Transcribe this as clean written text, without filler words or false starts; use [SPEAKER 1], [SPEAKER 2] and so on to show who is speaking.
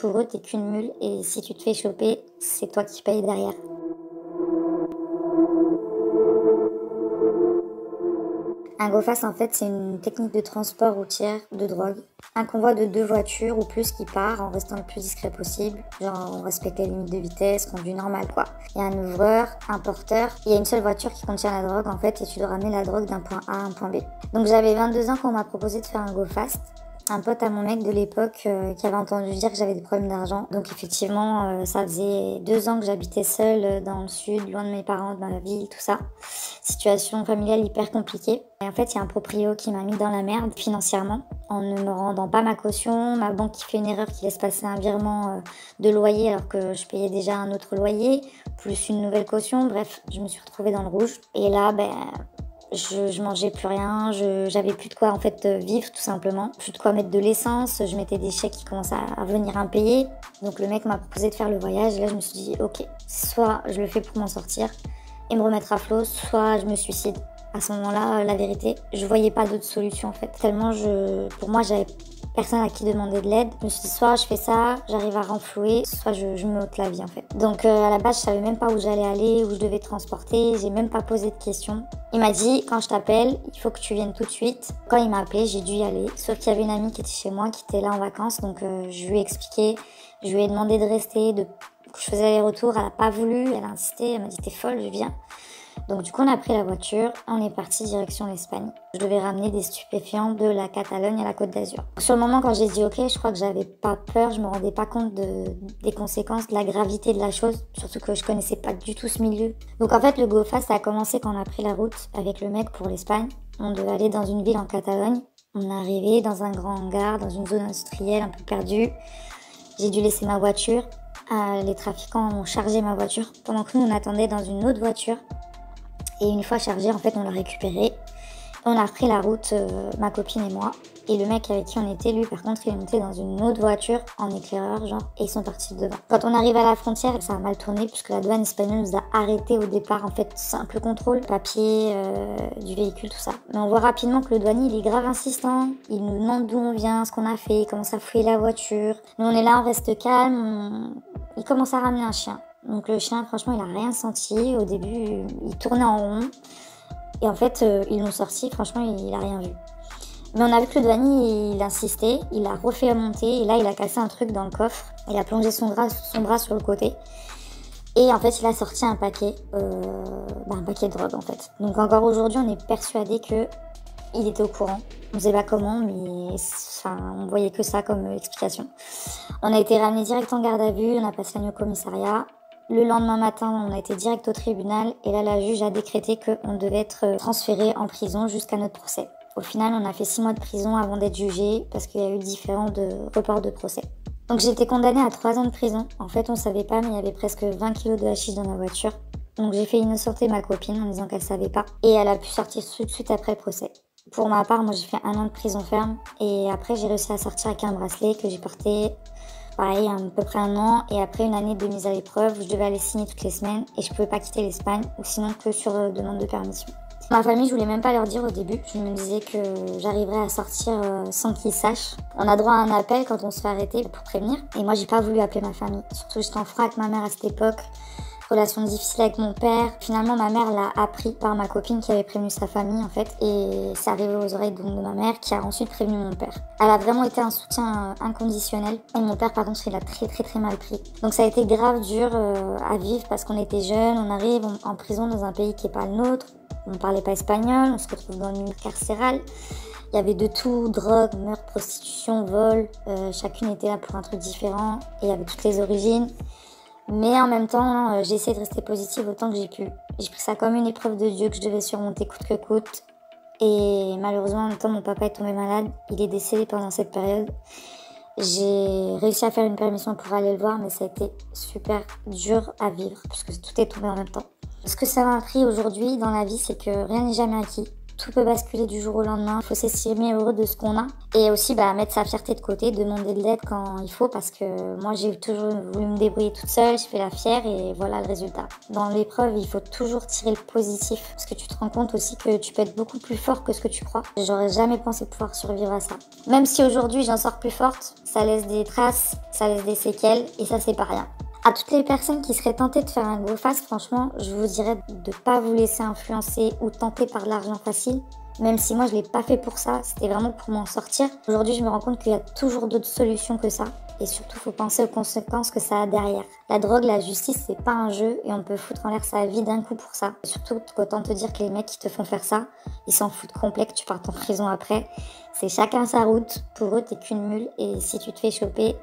[SPEAKER 1] pour eux, t'es qu'une mule et si tu te fais choper, c'est toi qui payes derrière. Un go fast, en fait, c'est une technique de transport routière de drogue. Un convoi de 2 voitures ou plus qui part en restant le plus discret possible. Genre, on respecte les limites de vitesse, rendu normal, quoi. Il y a un ouvreur, un porteur. Il y a une seule voiture qui contient la drogue, en fait, et tu dois ramener la drogue d'un point A à un point B. Donc, j'avais 22 ans quand on m'a proposé de faire un go fast. Un pote à mon mec de l'époque qui avait entendu dire que j'avais des problèmes d'argent. Donc effectivement, ça faisait 2 ans que j'habitais seule dans le sud, loin de mes parents, de ma ville, tout ça. Situation familiale hyper compliquée. Et en fait, il y a un proprio qui m'a mis dans la merde financièrement en ne me rendant pas ma caution. Ma banque qui fait une erreur, qui laisse passer un virement de loyer alors que je payais déjà un autre loyer, plus une nouvelle caution. Bref, je me suis retrouvée dans le rouge. Et là, je mangeais plus rien, j'avais plus de quoi en fait vivre tout simplement, plus de quoi mettre de l'essence, je mettais des chèques qui commençaient à venir impayés. Donc le mec m'a proposé de faire le voyage et là je me suis dit ok, soit je le fais pour m'en sortir et me remettre à flot, soit je me suicide. À ce moment-là, la vérité, je voyais pas d'autre solution en fait. Tellement pour moi j'avais personne à qui demander de l'aide. Je me suis dit soit je fais ça, j'arrive à renflouer, soit je me ôte la vie en fait. Donc à la base je savais même pas où j'allais aller, où je devais transporter, j'ai même pas posé de questions. Il m'a dit quand je t'appelle, il faut que tu viennes tout de suite. Quand il m'a appelé, j'ai dû y aller. Sauf qu'il y avait une amie qui était chez moi, qui était là en vacances, donc je lui ai expliqué, je lui ai demandé de rester, que je faisais les retours. Elle a pas voulu, elle a insisté, elle m'a dit t'es folle, je viens. Donc du coup on a pris la voiture, on est parti direction l'Espagne. Je devais ramener des stupéfiants de la Catalogne à la Côte d'Azur. Sur le moment quand j'ai dit ok, je crois que j'avais pas peur, je me rendais pas compte des conséquences, de la gravité de la chose, surtout que je connaissais pas du tout ce milieu. Donc en fait le go fast ça a commencé quand on a pris la route avec le mec pour l'Espagne. On devait aller dans une ville en Catalogne. On est arrivé dans un grand hangar, dans une zone industrielle un peu perdue. J'ai dû laisser ma voiture. Les trafiquants ont chargé ma voiture pendant que nous on attendait dans une autre voiture. Et une fois chargé, en fait, on l'a récupéré. On a repris la route, ma copine et moi. Et le mec avec qui on était, lui, par contre, il est monté dans une autre voiture en éclaireur, genre, et ils sont partis devant. Quand on arrive à la frontière, ça a mal tourné puisque la douane espagnole nous a arrêtés au départ, en fait, simple contrôle, papier, du véhicule, tout ça. Mais on voit rapidement que le douanier, il est grave insistant. Il nous demande d'où on vient, ce qu'on a fait, comment ça fouille la voiture. Nous, on est là, on reste calme. Il commence à ramener un chien. Donc le chien, franchement, il a rien senti. Au début, il tournait en rond. Et en fait, ils l'ont sorti. Franchement, il a rien vu. Mais on a vu que le douanier, il insistait. Il a refait monter. Et là, il a cassé un truc dans le coffre. Il a plongé son bras sur le côté. Et en fait, il a sorti un paquet de drogue, en fait. Donc encore aujourd'hui, on est persuadé que il était au courant. On ne sait pas comment, mais on voyait que ça comme explication. On a été ramené direct en garde à vue. On a passé la nuit au commissariat. Le lendemain matin, on a été direct au tribunal et là, la juge a décrété qu'on devait être transféré en prison jusqu'à notre procès. Au final, on a fait 6 mois de prison avant d'être jugé parce qu'il y a eu différents reports de procès. Donc j'ai été condamnée à 3 ans de prison. En fait, on savait pas, mais il y avait presque 20 kilos de hashish dans ma voiture. Donc j'ai fait innocenter ma copine en disant qu'elle savait pas. Et elle a pu sortir tout de suite après le procès. Pour ma part, moi j'ai fait 1 an de prison ferme et après j'ai réussi à sortir avec un bracelet que j'ai porté pareil, à peu près 1 an, et après 1 année de mise à l'épreuve, je devais aller signer toutes les semaines et je pouvais pas quitter l'Espagne, ou sinon que sur demande de permission. Ma famille, je voulais même pas leur dire au début, je me disais que j'arriverais à sortir sans qu'ils sachent. On a droit à un appel quand on se fait arrêter pour prévenir, et moi j'ai pas voulu appeler ma famille, surtout j'étais en froid avec ma mère à cette époque. Relation difficile avec mon père. Finalement, ma mère l'a appris par ma copine qui avait prévenu sa famille, en fait. Et c'est arrivé aux oreilles donc, de ma mère qui a ensuite prévenu mon père. Elle a vraiment été un soutien inconditionnel. Et mon père, par contre, il a très mal pris. Donc ça a été grave dur à vivre parce qu'on était jeunes. On arrive en prison dans un pays qui n'est pas le nôtre. On parlait pas espagnol. On se retrouve dans le milieu carcéral. Il y avait de tout, drogue, meurtre, prostitution, vol. Chacune était là pour un truc différent. Et il y avait toutes les origines. Mais en même temps, j'ai essayé de rester positive autant que j'ai pu. J'ai pris ça comme une épreuve de Dieu que je devais surmonter coûte que coûte. Et malheureusement, en même temps, mon papa est tombé malade. Il est décédé pendant cette période. J'ai réussi à faire une permission pour aller le voir, mais ça a été super dur à vivre, puisque tout est tombé en même temps. Ce que ça m'a appris aujourd'hui dans la vie, c'est que rien n'est jamais acquis. Tout peut basculer du jour au lendemain. Il faut s'estimer heureux de ce qu'on a. Et aussi mettre sa fierté de côté, demander de l'aide quand il faut. Parce que moi, j'ai toujours voulu me débrouiller toute seule. Je fais la fière et voilà le résultat. Dans l'épreuve, il faut toujours tirer le positif. Parce que tu te rends compte aussi que tu peux être beaucoup plus fort que ce que tu crois. J'aurais jamais pensé pouvoir survivre à ça. Même si aujourd'hui, j'en sors plus forte, ça laisse des traces, ça laisse des séquelles. Et ça, c'est pas rien. À toutes les personnes qui seraient tentées de faire un go fast, franchement, je vous dirais de ne pas vous laisser influencer ou tenter par l'argent facile. Même si moi, je ne l'ai pas fait pour ça, c'était vraiment pour m'en sortir. Aujourd'hui, je me rends compte qu'il y a toujours d'autres solutions que ça. Et surtout, il faut penser aux conséquences que ça a derrière. La drogue, la justice, c'est pas un jeu et on peut foutre en l'air sa vie d'un coup pour ça. Et surtout, autant te dire que les mecs qui te font faire ça, ils s'en foutent complet que tu partes en prison après. C'est chacun sa route. Pour eux, t'es qu'une mule et si tu te fais choper,